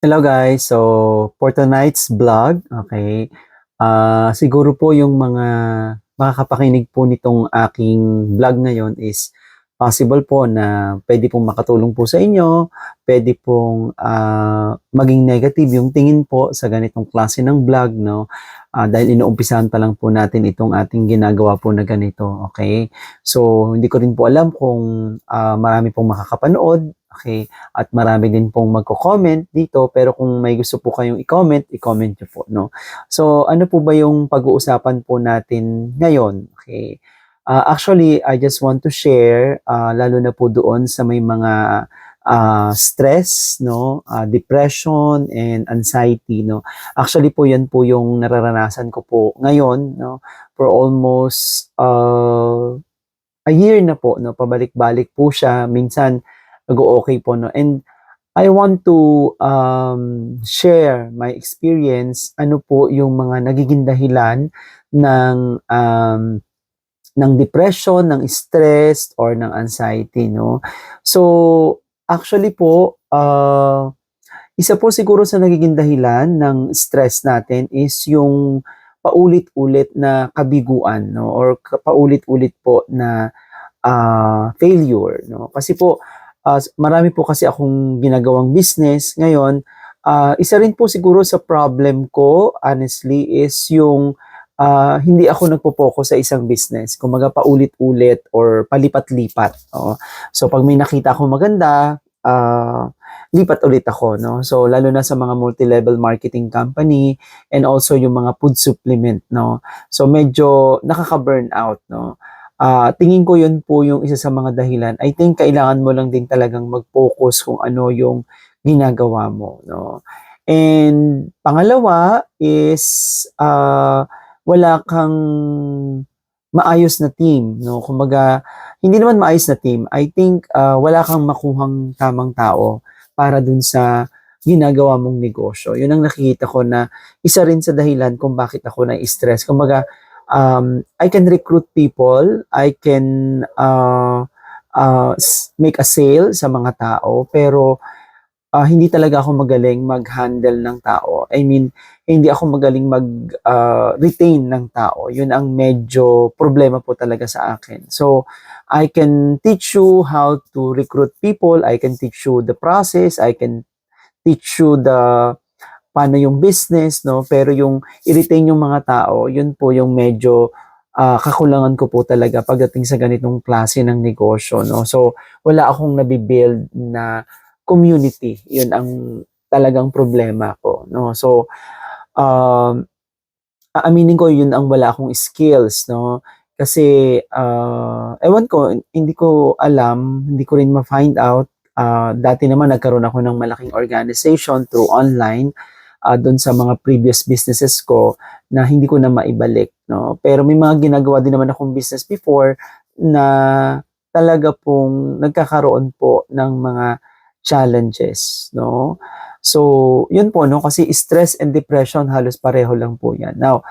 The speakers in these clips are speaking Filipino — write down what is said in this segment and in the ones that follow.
Hello guys, so for tonight's vlog, okay, siguro po yung mga makakapakinig po nitong aking vlog ngayon is possible po na pwede pong makatulong po sa inyo, pwede pong maging negative yung tingin po sa ganitong klase ng vlog, no? Dahil inuumpisahan pa lang po natin itong ating ginagawa po na ganito, okay? So, hindi ko rin po alam kung marami pong makakapanood, okay? At marami din pong magko-comment dito, pero kung may gusto po kayong i-comment, i-comment nyo po, no? So, ano po ba yung pag-uusapan po natin ngayon? Okay. Actually, I just want to share, lalo na po doon sa may mga stress, no? Depression and anxiety, no? Actually po, yan po yung nararanasan ko po ngayon, no? For almost a year na po, no? Pabalik-balik po siya. Minsan, nag-okay po, no? And I want to share my experience, ano po yung mga nagiging dahilan ng depression, ng stress, or ng anxiety, no? So, actually po, isa po siguro sa nagiging dahilan ng stress natin is yung paulit-ulit na kabiguan, no? Or paulit-ulit po na failure, no? Kasi po, marami po kasi akong ginagawang business ngayon. Isa rin po siguro sa problem ko, honestly, is yung hindi ako nagpo-focus sa isang business. Kumaga paulit-ulit or palipat-lipat. Oo. So, pag may nakita akong maganda, lipat ulit ako, no? So, lalo na sa mga multi-level marketing company and also yung mga food supplement, no? So, medyo nakaka-burnout, no? Tingin ko yun po yung isa sa mga dahilan. I think kailangan mo lang din talagang mag-focus kung ano yung ginagawa mo, no? And pangalawa is wala kang maayos na team, no? Kumbaga, hindi naman maayos na team. I think wala kang makuhang tamang tao para dun sa ginagawa mong negosyo. Yun ang nakikita ko na isa rin sa dahilan kung bakit ako na-stress. Kumbaga, I can recruit people, I can make a sale sa mga tao, pero hindi talaga ako magaling mag-handle ng tao. I mean, hindi ako magaling mag-retain ng tao. Yun ang medyo problema po talaga sa akin. So, I can teach you how to recruit people, I can teach you the process, I can teach you the paano yung business, no? Pero yung i-retain yung mga tao, yun po yung medyo kakulangan ko po talaga pagdating sa ganitong klase ng negosyo, no? So, wala akong nabibuild na community. Yun ang talagang problema ko, no? So, um, aaminin ko yun ang wala akong skills, no? Kasi, ewan ko, hindi ko alam, hindi ko rin ma-find out. Dati naman nagkaroon ako ng malaking organization through online doon sa mga previous businesses ko na hindi ko na maibalik, no? Pero may mga ginagawa din naman akong business before na talaga pong nagkakaroon po ng mga challenges, no? So, yun po, no? Kasi stress and depression halos pareho lang po yan. Now,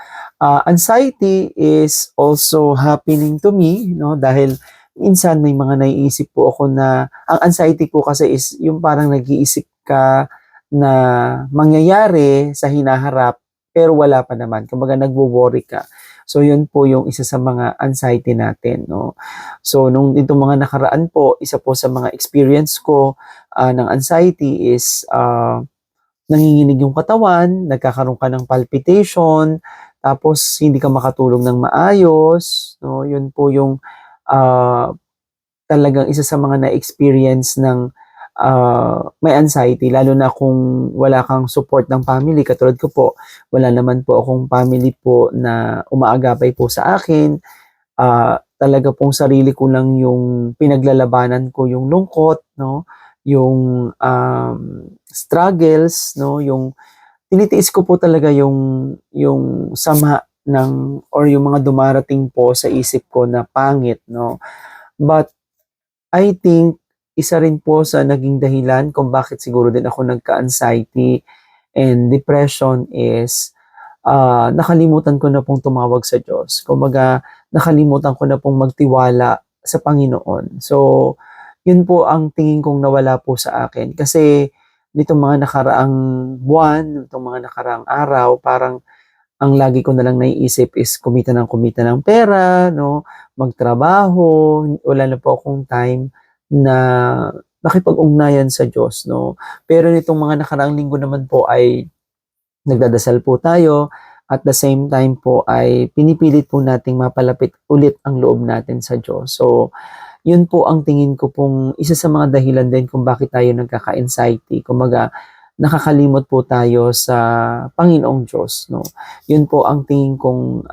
anxiety is also happening to me, no? Dahil minsan may mga naiisip po ako na, ang anxiety ko kasi is yung parang nag-iisip ka na mangyayari sa hinaharap, pero wala pa naman. Kumbaga nagwo-worry ka. So, yun po yung isa sa mga anxiety natin, no? So, nung itong mga nakaraan po, isa po sa mga experience ko ng anxiety is nanginginig yung katawan, nagkakaroon ka ng palpitation, tapos hindi ka makatulog ng maayos, no? Yun po yung ah, talagang isa sa mga na-experience ng may anxiety, lalo na kung wala kang support ng family. Katulad ko po, wala naman po akong family po na umaagapay po sa akin. Talaga pong sarili ko lang yung pinaglalabanan ko, yung lungkot, no? Yung struggles, no? Yung tinitiis ko po talaga yung sama ng or yung mga dumarating po sa isip ko na pangit, no? But I think isa rin po sa naging dahilan kung bakit siguro din ako nagka-anxiety and depression is nakalimutan ko na pong tumawag sa Diyos. Kumbaga, nakalimutan ko na pong magtiwala sa Panginoon. So, yun po ang tingin kong nawala po sa akin. Kasi nitong mga nakaraang buwan, nitong mga nakaraang araw, parang ang lagi ko na lang naiisip is kumita ng pera, no? Magtrabaho, wala na po akong time na makipag-ugnayan sa Diyos, no? Pero nitong mga nakaraang linggo naman po ay nagdadasal po tayo at the same time po ay pinipilit po nating mapalapit ulit ang loob natin sa Diyos. So, yun po ang tingin ko pong isa sa mga dahilan din kung bakit tayo nagkaka-anxiety. Kumbaga, nakakalimot po tayo sa Panginoong Diyos, no? Yun po ang tingin kong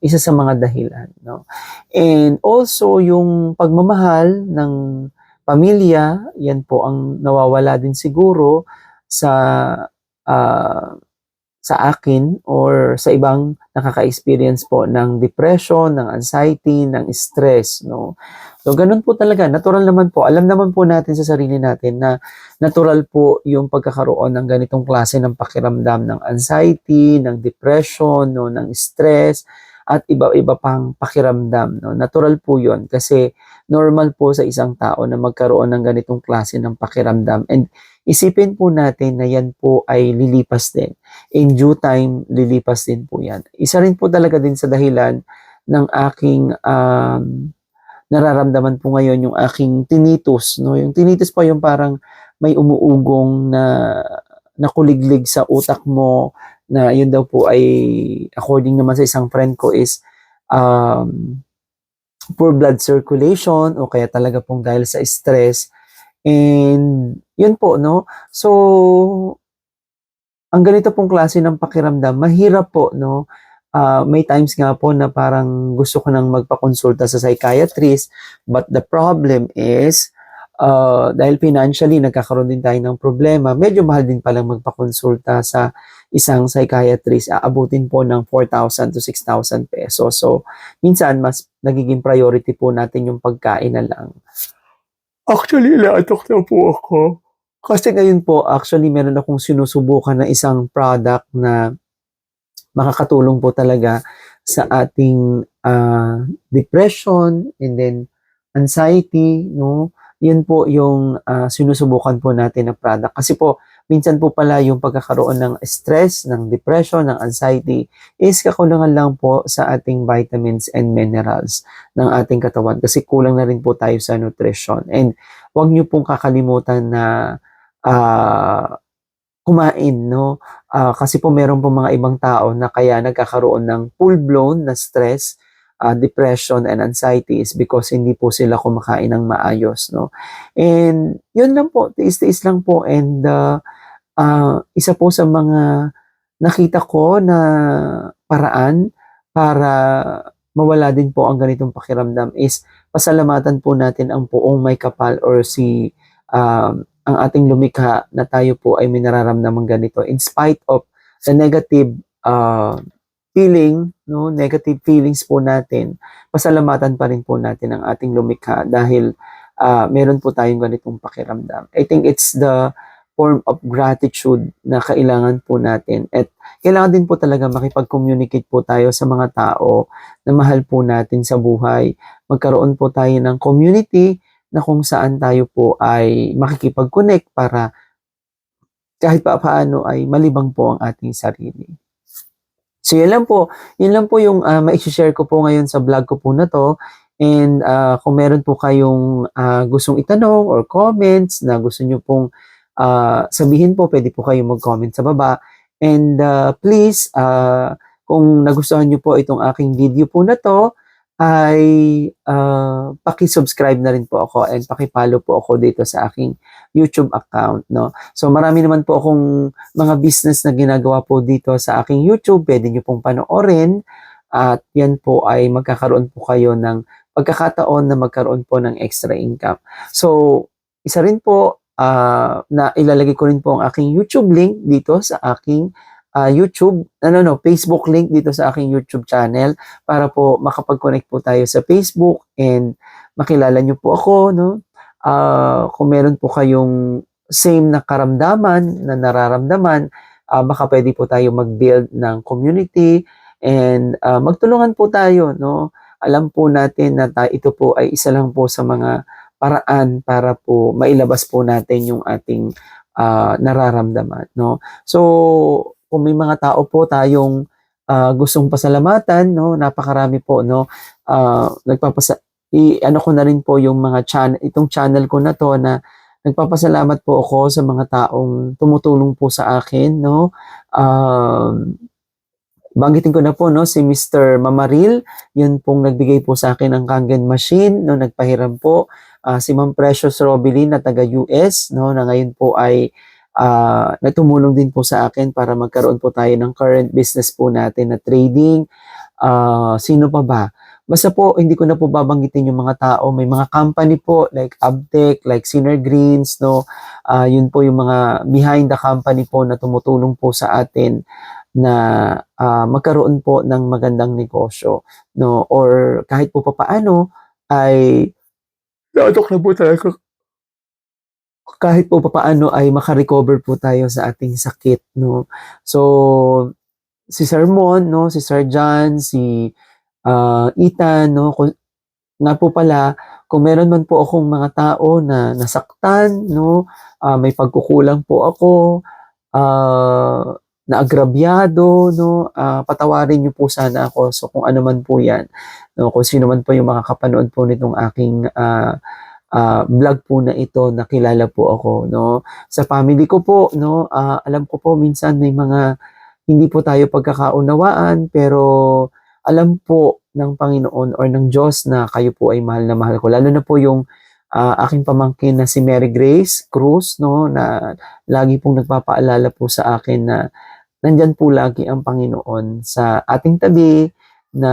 isa sa mga dahilan, no? And also, yung pagmamahal ng pamilya, yan po ang nawawala din siguro sa ah, sa akin or sa ibang nakaka-experience po ng depression, ng anxiety, ng stress, no? So, ganun po talaga. Natural naman po. Alam naman po natin sa sarili natin na natural po yung pagkakaroon ng ganitong klase ng pakiramdam ng anxiety, ng depression, no, ng stress, at iba-iba pang pakiramdam, no? Natural po yun kasi normal po sa isang tao na magkaroon ng ganitong klase ng pakiramdam. And isipin po natin na yan po ay lilipas din. In due time, lilipas din po yan. Isa rin po talaga din sa dahilan ng aking nararamdaman po ngayon yung aking tinnitus, no? Yung tinnitus po yung parang may umuugong na kuliglig sa utak mo na yun daw po ay according naman sa isang friend ko is um, poor blood circulation o kaya talaga pong dahil sa stress. And yun po, no? So, ang ganito pong klase ng pakiramdam, mahirap po, no? May times nga po na parang gusto ko nang magpakonsulta sa psychiatrist, but the problem is, dahil financially nagkakaroon din tayo ng problema, medyo mahal din palang magpakonsulta sa isang psychiatrist. Aabutin po ng 4,000 to 6,000 pesos. So, minsan mas nagiging priority po natin yung pagkain na lang. Actually, inaatok na po ako. Kasi ngayon po, actually, meron akong sinusubukan na isang product na makakatulong po talaga sa ating depression and then anxiety, no? Yun po yung sinusubukan po natin na product. Kasi po, minsan po pala yung pagkakaroon ng stress, ng depression, ng anxiety is kakulangan lang po sa ating vitamins and minerals ng ating katawan kasi kulang na rin po tayo sa nutrition. And huwag niyo pong kakalimutan na ah, kumain, no? Kasi po meron po mga ibang tao na kaya nagkakaroon ng full-blown na stress, depression and anxiety is because hindi po sila kumakain ng maayos, no? And yun lang po, tiis-tiis lang po and isa po sa mga nakita ko na paraan para mawala din po ang ganitong pakiramdam is pasalamatan po natin ang poong may kapal or si ang ating lumikha na tayo po ay may nararamdamang ganito in spite of the negative feeling, no, negative feelings po natin, pasalamatan pa rin po natin ang ating lumikha dahil meron po tayong ganitong pakiramdam. I think it's the form of gratitude na kailangan po natin at kailangan din po talaga makipag-communicate po tayo sa mga tao na mahal po natin sa buhay. Magkaroon po tayo ng community na kung saan tayo po ay makikipag-connect para kahit pa paano ay malibang po ang ating sarili. So yun lang po yung ma-share ko po ngayon sa vlog ko po na to. And kung meron po kayong gustong itanong or comments na gusto nyo pong sabihin po, pwede po kayong mag-comment sa baba. And please, kung nagustuhan nyo po itong aking video po na to, ay paki-subscribe na rin po ako and paki-follow po ako dito sa aking YouTube account, no? So marami naman po akong mga business na ginagawa po dito sa aking YouTube, pwede nyo pong panoorin at yan po ay magkakaroon po kayo ng pagkakataon na magkaroon po ng extra income. So isa rin po na ilalagay ko rin po ang aking YouTube link dito sa aking Facebook link dito sa aking YouTube channel para po makapag-connect po tayo sa Facebook and makilala nyo po ako, no? Kung meron po kayong same na karamdaman, na nararamdaman, baka pwede po tayo mag-build ng community and magtulungan po tayo, no? Alam po natin na ito po ay isa lang po sa mga paraan para po mailabas po natin yung ating nararamdaman, no? So, kung may mga tao po tayong gustong pasalamatan, no, napakarami po, no, ano ko na rin po yung mga itong channel ko na to na nagpapasalamat po ako sa mga taong tumutulong po sa akin, no. Banggitin ko na po, no, si Mr. Mamaril, yun pong nagbigay po sa akin ng Kangen machine, no, nagpahiram po. Si Ma'am Precious Robilin na taga US, no, na ngayon po ay natumulong din po sa akin para magkaroon po tayo ng current business po natin na trading. Sino pa ba? Basta po, hindi ko na po babanggitin yung mga tao. May mga company po like Abtech, like Sinner Greens, no? Yun po yung mga behind the company po na tumutulong po sa atin na magkaroon po ng magandang negosyo, no? Or kahit po papaano ay naantok na po talaga. Kahit po papaano ay maka-recover po tayo sa ating sakit, no? So, si Sir Mon, no? Si Sir John, si Ethan, no? Nga po pala, kung meron man po akong mga tao na nasaktan, no? May pagkukulang po ako, naagrabyado, no? Patawarin niyo po sana ako. So, kung ano man po yan, no? Kung sino man po yung makakapanood po nitong aking vlog po na ito, nakilala po ako, no? Sa family ko po, no? Alam ko po minsan may mga hindi po tayo pagkakaunawaan, pero alam po ng Panginoon or ng Diyos na kayo po ay mahal na mahal ko. Lalo na po yung aking pamangkin na si Mary Grace Cruz, no? Na lagi pong nagpapaalala po sa akin na nandyan po lagi ang Panginoon sa ating tabi, na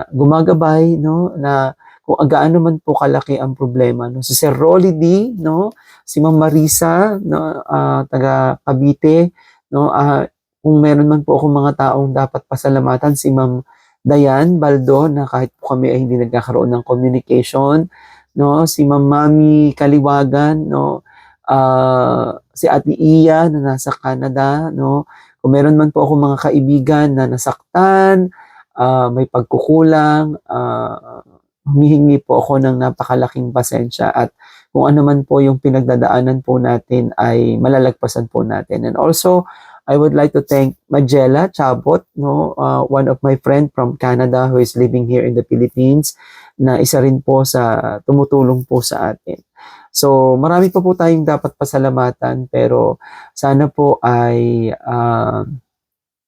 gumagabay, no? Na kung gaano man po kalaki ang problema, no? Si Sir Rolly D, no? Si Ma'am Marisa, no? Taga Cavite, no? Kung meron man po akong mga taong dapat pasalamatan, si Ma'am Dayan Baldo, na kahit po kami ay hindi nagkakaroon ng communication, no? Si Ma'am Mami Kaliwagan, no? Si Ate Iya na nasa Canada, no? Kung meron man po akong mga kaibigan na nasaktan, may pagkukulang, humihingi po ako ng napakalaking pasensya, at kung ano man po yung pinagdadaanan po natin ay malalagpasan po natin. And also, I would like to thank Magella Chabot, no, one of my friend from Canada who is living here in the Philippines, na isa rin po sa tumutulong po sa atin. So, marami pa po tayong dapat pasalamatan, pero sana po ay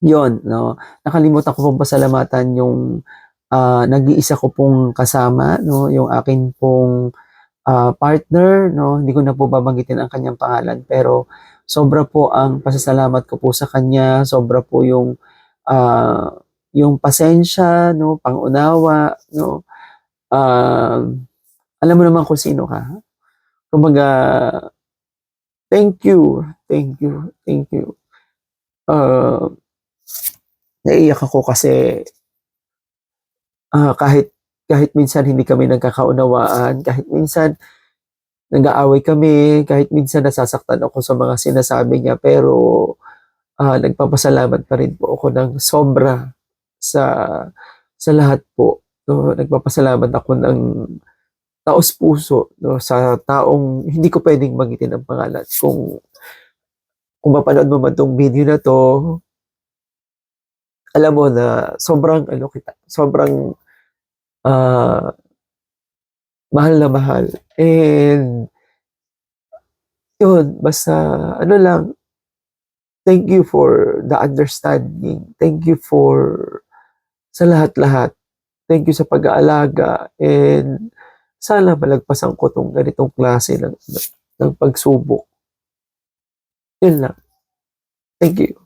yon, no. Nakalimutan ko pong pasalamatan yung nag-iisa ko pong kasama, no, yung akin pong partner, no. Hindi ko na po babanggitin ang kanyang pangalan, pero sobra po ang pasasalamat ko po sa kanya, sobra po yung pasensya, no, pangunawa, no. Alam mo naman kung sino ka. Kumbaga, thank you, thank you, thank you. Naiiyak ako kasi kahit kahit minsan hindi kami nagkakaunawaan, kahit minsan nag-aaway kami, kahit minsan nasasaktan ako sa mga sinasabi niya, pero nagpapasalamat pa rin po ako ng sobra sa lahat po, no. Nagpapasalamat ako ng taos-puso, no, sa taong hindi ko puwedeng banggitin ang pangalan. Kung mapanood mo man 'tong video na 'to, alam mo na sobrang ano kita, sobrang ah, mahal na mahal. And yun, basta ano lang, thank you for the understanding. Thank you for sa lahat-lahat. Thank you sa pag-aalaga, and sana malagpasan ko 'tong ganitong klase ng pagsubok. Yun lang. Thank you.